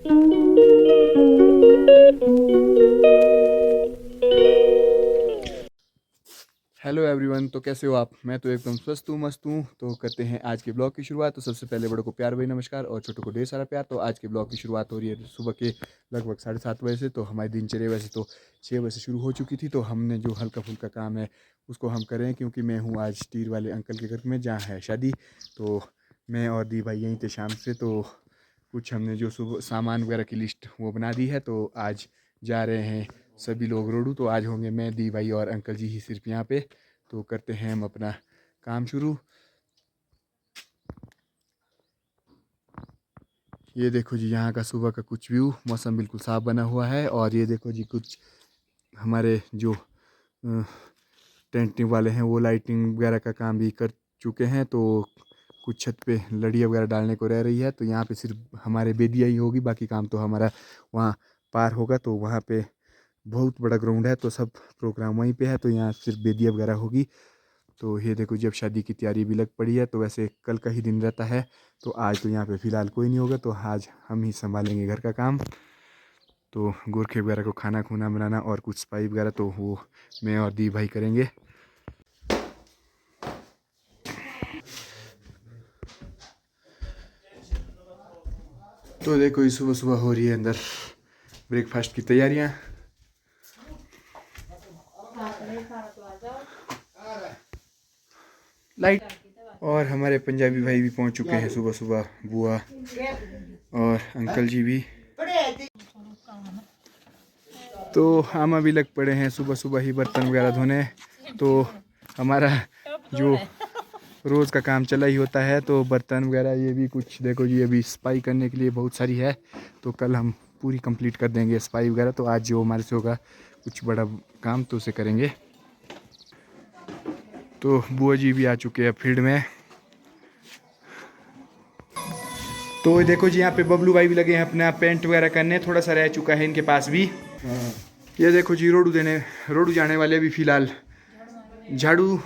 Hello everyone, तो कैसे हो आप? मैं तो एकदम स्वस्थ हूँ, मस्त हूँ। तो करते हैं आज के ब्लॉग की शुरुआत। तो सबसे पहले बड़ों को प्यार भरी नमस्कार और छोटों को ढेर सारा प्यार। तो आज के ब्लॉग की शुरुआत हो रही है सुबह के लगभग 7:30 बजे से। तो हमारी दिनचर्या वैसे तो 6 बजे से शुरू हो चुकी थी। तो हमने जो हल्का फुल्का काम है उसको हम करें, क्योंकि मैं हूँ आज टीर वाले अंकल के घर में जहाँ है शादी। तो मैं और दी भाई यहीं थे शाम से। तो कुछ हमने जो सुबह सामान वगैरह की लिस्ट वो बना दी है। तो आज जा रहे हैं सभी लोग रोडू। तो आज होंगे मैं, दी भाई और अंकल जी ही सिर्फ यहाँ पे। तो करते हैं हम अपना काम शुरू। ये देखो जी, यहाँ का सुबह का कुछ व्यू, मौसम बिल्कुल साफ बना हुआ है। और ये देखो जी, कुछ हमारे जो टेंटिंग वाले हैं वो लाइटिंग वगैरह का काम भी कर चुके हैं। तो कुछ छत पे लड़ियाँ वगैरह डालने को रह रही है। तो यहाँ पे सिर्फ हमारे बेदिया ही होगी, बाकी काम तो हमारा वहाँ पार होगा। तो वहाँ पे बहुत बड़ा ग्राउंड है, तो सब प्रोग्राम वहीं पे है। तो यहाँ सिर्फ बेदिया वगैरह होगी। तो ये देखो जी, अब शादी की तैयारी भी लग पड़ी है। तो वैसे कल का ही दिन रहता है, तो आज तो यहाँ पे फ़िलहाल कोई नहीं होगा। तो आज हम ही संभालेंगे घर का काम। तो गोरखे वगैरह को खाना खुना बनाना और कुछ सफाई वगैरह तो वो मैं और दी भाई करेंगे। तो देखो ये सुबह सुबह हो रही है अंदर ब्रेकफास्ट की तैयारियाँ। लाइट। और हमारे पंजाबी भाई भी पहुंच चुके हैं सुबह सुबह, बुआ और अंकल जी भी। तो हम अभी लग पड़े हैं सुबह सुबह ही बर्तन वगैरह धोने। तो हमारा जो रोज़ का काम चला ही होता है। तो बर्तन वगैरह ये भी कुछ देखो जी, अभी सफाई करने के लिए बहुत सारी है। तो कल हम पूरी कंप्लीट कर देंगे सफाई वगैरह। तो आज जो हमारे से होगा कुछ बड़ा काम तो उसे करेंगे। तो बुआ जी भी आ चुके हैं फील्ड में। तो देखो जी, यहाँ पे बबलू भाई भी लगे हैं अपना पेंट वगैरह करने, थोड़ा सा रह चुका है इनके पास भी। ये देखो जी, रोडू जाने वाले अभी फ़िलहाल झाड़ू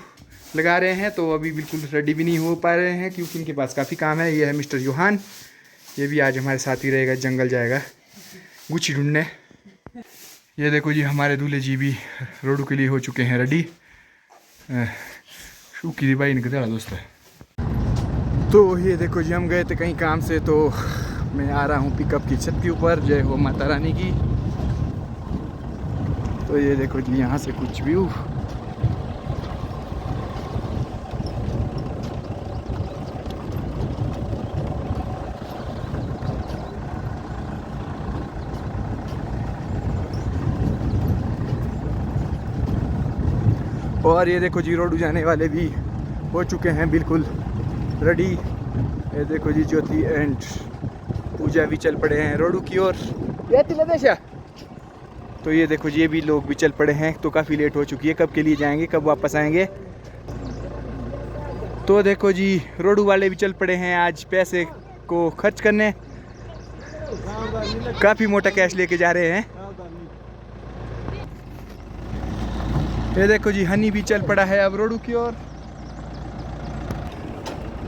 लगा रहे हैं। तो अभी बिल्कुल रेडी भी नहीं हो पा रहे हैं, क्योंकि इनके पास काफ़ी काम है। ये है मिस्टर योहान, ये भी आज हमारे साथ ही रहेगा, जंगल जाएगा गुच्छी ढूंढने। ये देखो जी, हमारे दूल्हे जी भी रोडू के लिए हो चुके हैं रेडी। शुक्री भाई निकल दोस्त है। तो ये देखो जी, हम गए थे कहीं काम से। तो मैं आ रहा हूँ पिकअप की छत के ऊपर। जय हो माता रानी की। तो ये देखो जी, यहाँ से कुछ व्यू। और ये देखो जी, रोडू जाने वाले भी हो चुके हैं बिल्कुल रेडी। ये देखो जी, ज्योति एंड पूजा भी चल पड़े हैं रोडू की ओर। तो ये देखो जी, ये भी लोग भी चल पड़े हैं। तो काफ़ी लेट हो चुकी है, कब के लिए जाएंगे, कब वापस आएंगे। तो देखो जी, रोडू वाले भी चल पड़े हैं आज पैसे को खर्च करने। काफ़ी मोटा कैश लेके जा रहे हैं। ये देखो जी, हनी भी चल पड़ा है अब रोडू की ओर।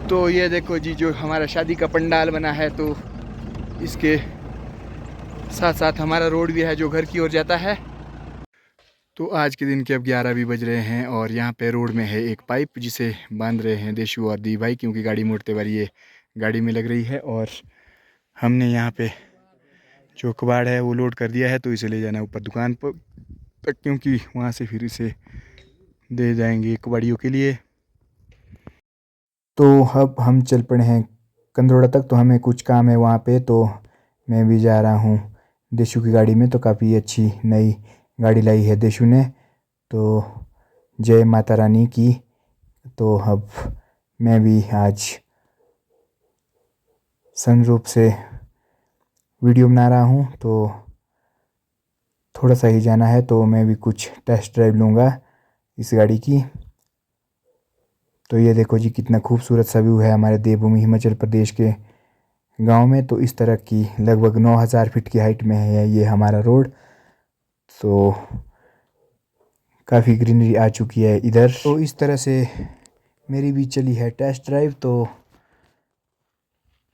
तो ये देखो जी, जो हमारा शादी का पंडाल बना है, तो इसके साथ साथ हमारा रोड भी है जो घर की ओर जाता है। तो आज के दिन के अब 11 भी बज रहे हैं। और यहाँ पे रोड में है एक पाइप, जिसे बांध रहे हैं देशु और दी भाई, क्योंकि गाड़ी मोड़ते बारी ये गाड़ी में लग रही है। और हमने यहाँ पे जो कबाड़ है वो लोड कर दिया है। तो इसे ले जाना ऊपर दुकान पर तक, क्योंकि वहाँ से फिर इसे दे जाएंगे कबाड़ियों के लिए। तो अब हम चल पड़े हैं कंदरोड़ा तक। तो हमें कुछ काम है वहाँ पे। तो मैं भी जा रहा हूँ देशु की गाड़ी में। तो काफ़ी अच्छी नई गाड़ी लाई है देशु ने। तो जय माता रानी की। तो अब मैं भी आज सनरूफ से वीडियो बना रहा हूँ। तो थोड़ा सा ही जाना है, तो मैं भी कुछ टेस्ट ड्राइव लूँगा इस गाड़ी की। तो ये देखो जी, कितना खूबसूरत सा व्यू है हमारे देवभूमि हिमाचल प्रदेश के गांव में। तो इस तरह की लगभग 9000 फीट की हाइट में है ये हमारा रोड। तो काफ़ी ग्रीनरी आ चुकी है इधर। तो इस तरह से मेरी भी चली है टेस्ट ड्राइव। तो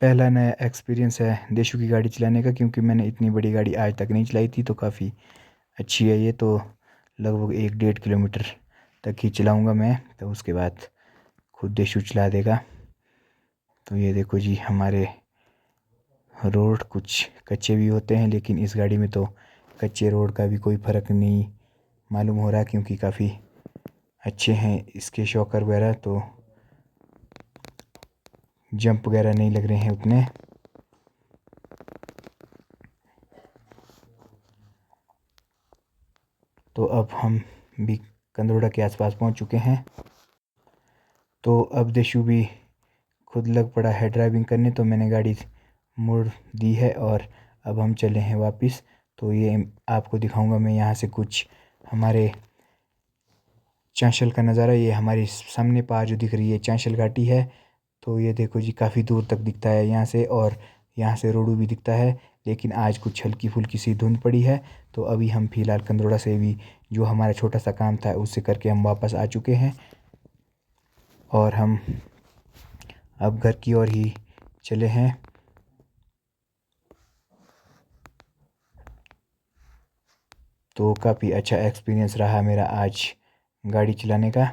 पहला नया एक्सपीरियंस है देशू की गाड़ी चलाने का, क्योंकि मैंने इतनी बड़ी गाड़ी आज तक नहीं चलाई थी। तो काफ़ी अच्छी है ये। तो लगभग 1-1.5 किलोमीटर तक ही चलाऊंगा मैं, तो उसके बाद खुद देशू चला देगा। तो ये देखो जी, हमारे रोड कुछ कच्चे भी होते हैं, लेकिन इस गाड़ी में तो कच्चे रोड का भी कोई फ़र्क नहीं मालूम हो रहा, क्योंकि काफ़ी अच्छे हैं इसके शॉकर वगैरह। तो जंप वगैरह नहीं लग रहे हैं उतने। तो अब हम भी कंदरोड़ा के आसपास पहुंच चुके हैं। तो अब देशु भी खुद लग पड़ा है ड्राइविंग करने, तो मैंने गाड़ी मोड़ दी है और अब हम चले हैं वापस। तो ये आपको दिखाऊंगा मैं यहाँ से कुछ हमारे चांशल का नज़ारा। ये हमारी सामने पार जो दिख रही है चांशल घाटी है। तो ये देखो जी, काफ़ी दूर तक दिखता है यहाँ से, और यहाँ से रोडू भी दिखता है। लेकिन आज कुछ हल्की फुल्की सी धुंध पड़ी है। तो अभी हम फ़िलहाल कंदरोड़ा से भी जो हमारा छोटा सा काम था उससे करके हम वापस आ चुके हैं, और हम अब घर की ओर ही चले हैं। तो काफ़ी अच्छा एक्सपीरियंस रहा मेरा आज गाड़ी चलाने का।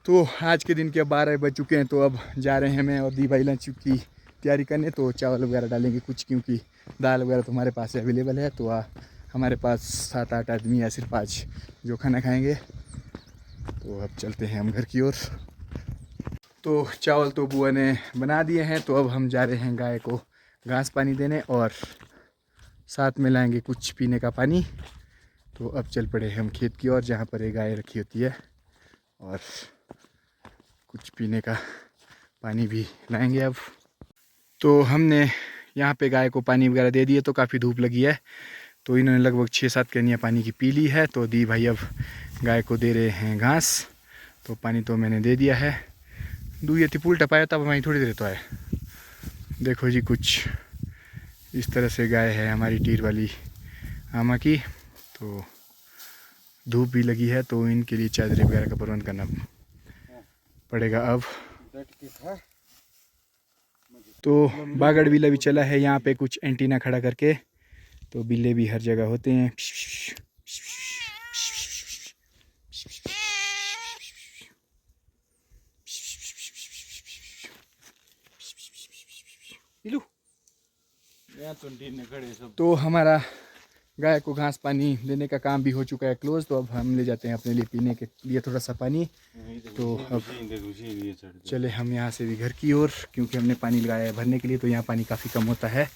तो आज के दिन के 12 बज चुके हैं। तो अब जा रहे हैं मैं और दी भाई लंच की तैयारी करने। तो चावल वगैरह डालेंगे कुछ, क्योंकि दाल वगैरह तो हमारे पास अवेलेबल है। तो हमारे पास 7-8 आदमी या सिर्फ 5 जो खाना खाएंगे। तो अब चलते हैं हम घर की ओर। तो चावल तो बुआ ने बना दिए हैं। तो अब हम जा रहे हैं गाय को घास पानी देने, और साथ में लाएंगे कुछ पीने का पानी। तो अब चल पड़े हम खेत की ओर, जहाँ पर एक गाय रखी होती है, और कुछ पीने का पानी भी लाएंगे अब। तो हमने यहाँ पे गाय को पानी वगैरह दे दिए। तो काफ़ी धूप लगी है, तो इन्होंने लगभग 6-7 कैनियाँ पानी की पी ली है। तो दी भाई अब गाय को दे रहे हैं घास। तो पानी तो मैंने दे दिया है। दूध थी पुल टपाया तब वहीं थोड़ी देर तो है। देखो जी, कुछ इस तरह से गाय है हमारी टीर वाली आमा की। तो धूप भी लगी है, तो इनके लिए चादरें वगैरह का प्रबंध करना पड़ेगा अब। तो बागड़ बिल्ला भी चला है यहाँ पे कुछ एंटीना खड़ा करके। तो बिल्ले भी हर जगह होते हैं। तो हमारा गाय को घास पानी देने का काम भी हो चुका है क्लोज। तो अब हम ले जाते हैं अपने लिए पीने के लिए थोड़ा सा पानी। तो अब चले हम यहाँ से भी घर की ओर, क्योंकि हमने पानी लगाया है भरने के लिए। तो यहाँ पानी काफ़ी कम होता है।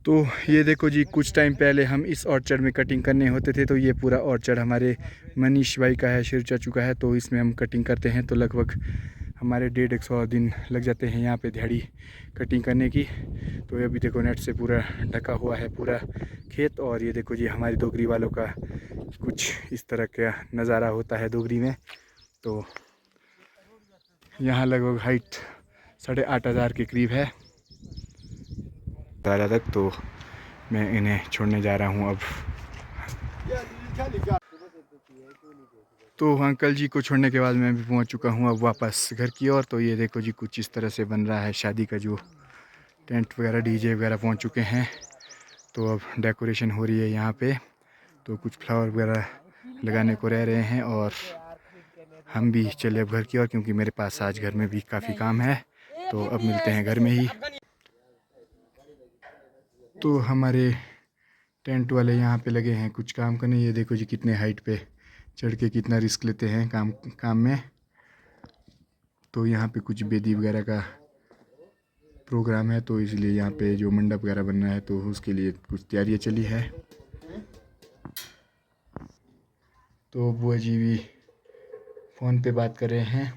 तो ये देखो जी, कुछ टाइम पहले हम इस ऑर्चर्ड में कटिंग करने होते थे। तो ये पूरा ऑर्चर्ड हमारे मनीष भाई का है, शिव चाचू का है। तो इसमें हम कटिंग करते हैं। तो लगभग हमारे 150 दिन लग जाते हैं यहाँ पे दिहाड़ी कटिंग करने की। तो अभी देखो नेट से पूरा ढका हुआ है पूरा खेत। और ये देखो जी, हमारी डोगरी वालों का कुछ इस तरह का नज़ारा होता है डोगरी में। तो यहाँ लगभग हाइट 8,500 के करीब है तारा तक। तो मैं इन्हें छोड़ने जा रहा हूँ अब। तो अंकल जी को छोड़ने के बाद मैं भी पहुँच चुका हूँ अब वापस घर की ओर। तो ये देखो जी, कुछ इस तरह से बन रहा है शादी का जो टेंट वगैरह, डीजे वगैरह पहुँच चुके हैं। तो अब डेकोरेशन हो रही है यहाँ पे। तो कुछ फ्लावर वगैरह लगाने को रह रहे हैं, और हम भी चले अब घर की ओर, क्योंकि मेरे पास आज घर में भी काफ़ी काम है। तो अब मिलते हैं घर में ही। तो हमारे टेंट वाले यहाँ पे लगे हैं कुछ काम करने। ये देखो जी, कितने हाइट पे चढ़ के कितना रिस्क लेते हैं काम में। तो यहाँ पे कुछ बेदी वगैरह का प्रोग्राम है, तो इसलिए यहाँ पे जो मंडप वगैरह बन रहा है, तो उसके लिए कुछ तैयारियाँ चली है। तो बुआ जी भी फ़ोन पे बात कर रहे हैं।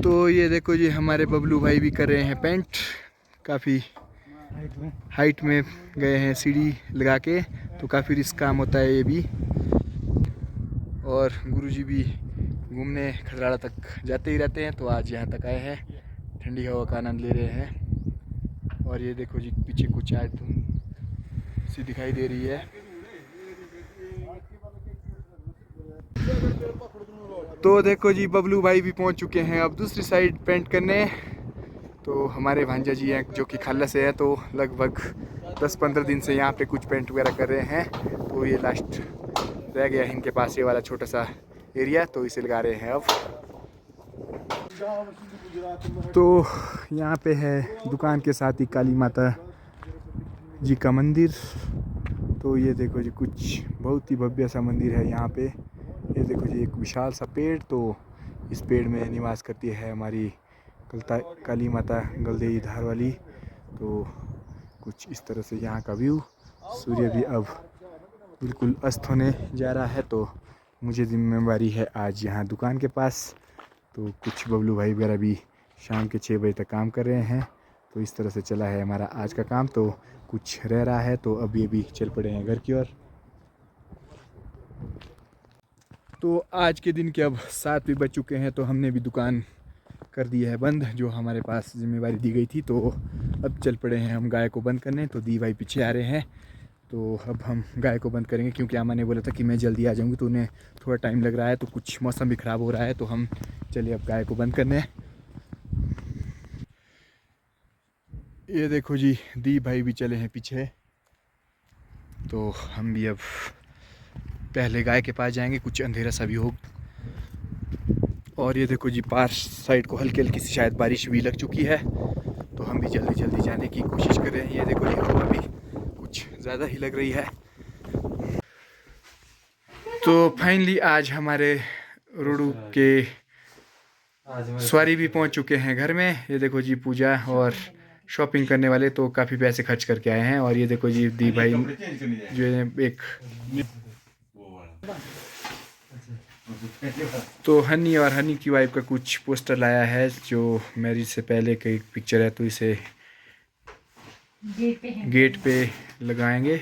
तो ये देखो जी, हमारे बबलू भाई भी कर रहे हैं पेंट। काफ़ी हाइट में गए हैं सीढ़ी लगा के। तो काफ़ी रिस्क काम होता है ये भी। और गुरुजी भी घूमने खजराड़ा तक जाते ही रहते हैं। तो आज यहाँ तक आए हैं, ठंडी हवा का आनंद ले रहे हैं। और ये देखो जी, पीछे कुछ आज धुंध सी दिखाई दे रही है। तो देखो जी बबलू भाई भी पहुंच चुके हैं अब दूसरी साइड पेंट करने। तो हमारे भांजा जी हैं जो कि खाला से हैं, तो लगभग 10-15 दिन से यहाँ पे कुछ पेंट वगैरह कर रहे हैं। तो ये लास्ट रह गया है इनके पास ये वाला छोटा सा एरिया, तो इसे लगा रहे हैं अब। तो यहाँ पे है दुकान के साथ ही काली माता जी का मंदिर। तो ये देखो जी कुछ बहुत ही भव्य सा मंदिर है यहाँ पे। ये देखो जी एक विशाल सा पेड़, तो इस पेड़ में निवास करती है हमारी काली माता गलदेई धार वाली। तो कुछ इस तरह से यहाँ का व्यू। सूर्य भी अब बिल्कुल अस्त होने जा रहा है, तो मुझे जिम्मेवारी है आज यहाँ दुकान के पास। तो कुछ बबलू भाई वगैरह भी शाम के 6 बजे तक काम कर रहे हैं। तो इस तरह से चला है हमारा आज का काम। तो कुछ रह रहा है, तो अब ये भी चल पड़े हैं घर की ओर। तो आज के दिन के अब 7 भी बज चुके हैं, तो हमने भी दुकान कर दी है बंद, जो हमारे पास जिम्मेवारी दी गई थी। तो अब चल पड़े हैं हम गाय को बंद करने। तो दी भाई पीछे आ रहे हैं, तो अब हम गाय को बंद करेंगे, क्योंकि अम्मा ने बोला था कि मैं जल्दी आ जाऊंगी, तो उन्हें थोड़ा टाइम लग रहा है। तो कुछ मौसम भी ख़राब हो रहा है, तो हम चलिए अब गाय को बंद करने। ये देखो जी दी भाई भी चले हैं पीछे। तो हम भी अब पहले गाय के पास जाएंगे, कुछ अंधेरा सा भी हो। और ये देखो जी पार साइड को हल्की हल्की सी शायद बारिश भी लग चुकी है, तो हम भी जल्दी जल्दी जाने की कोशिश कर रहे हैं। ये देखो जी हवा भी कुछ ज़्यादा ही लग रही है। तो फाइनली आज हमारे रोडू के सवारी भी पहुंच चुके हैं घर में। ये देखो जी पूजा और शॉपिंग करने वाले तो काफ़ी पैसे खर्च करके आए हैं। और ये देखो जी दी भाई जो है एक तो हनी और हनी की वाइफ का कुछ पोस्टर लाया है, जो मैरिज से पहले की पिक्चर है, तो इसे गेट पे लगाएंगे।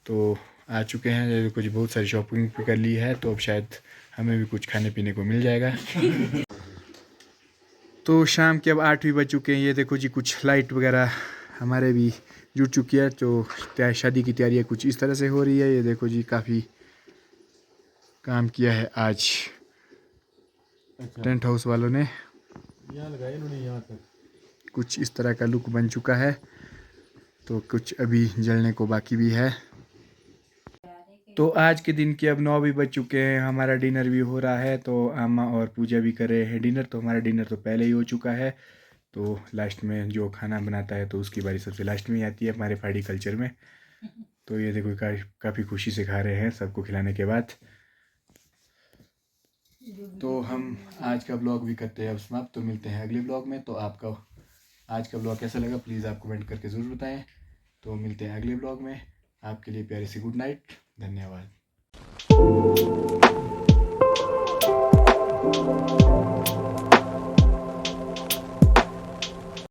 तो आ चुके हैं। ये देखो जी बहुत सारी शॉपिंग भी कर ली है, तो अब शायद हमें भी कुछ खाने पीने को मिल जाएगा। तो शाम के अब 8 भी बज चुके हैं। ये देखो जी कुछ लाइट वगैरह हमारे भी जुट चुकी है। तो शादी की तैयारी कुछ इस तरह से हो रही है। ये देखो जी काफ़ी काम किया है आज टेंट हाउस वालों ने। यहाँ लगाया इन्होंने, यहाँ तक कुछ इस तरह का लुक बन चुका है। तो कुछ अभी जलने को बाकी भी है। तो आज के दिन के अब 9 भी बज चुके हैं। हमारा डिनर भी हो रहा है, तो अम्मा और पूजा भी कर रहे हैं डिनर। तो हमारा डिनर तो पहले ही हो चुका है। तो लास्ट में जो खाना बनाता है, तो उसकी बारी सबसे लास्ट में ही आती है हमारे पहाड़ी कल्चर में। तो ये देखो काफ़ी खुशी से खा रहे हैं सबको खिलाने के बाद। तो हम आज का ब्लॉग भी करते हैं अब समाप्त। तो मिलते हैं अगले ब्लॉग में। तो आपका आज का ब्लॉग कैसा लगा प्लीज़ आप कमेंट करके ज़रूर बताएं। तो मिलते हैं अगले ब्लॉग में। आपके लिए प्यारे से गुड नाइट। धन्यवाद।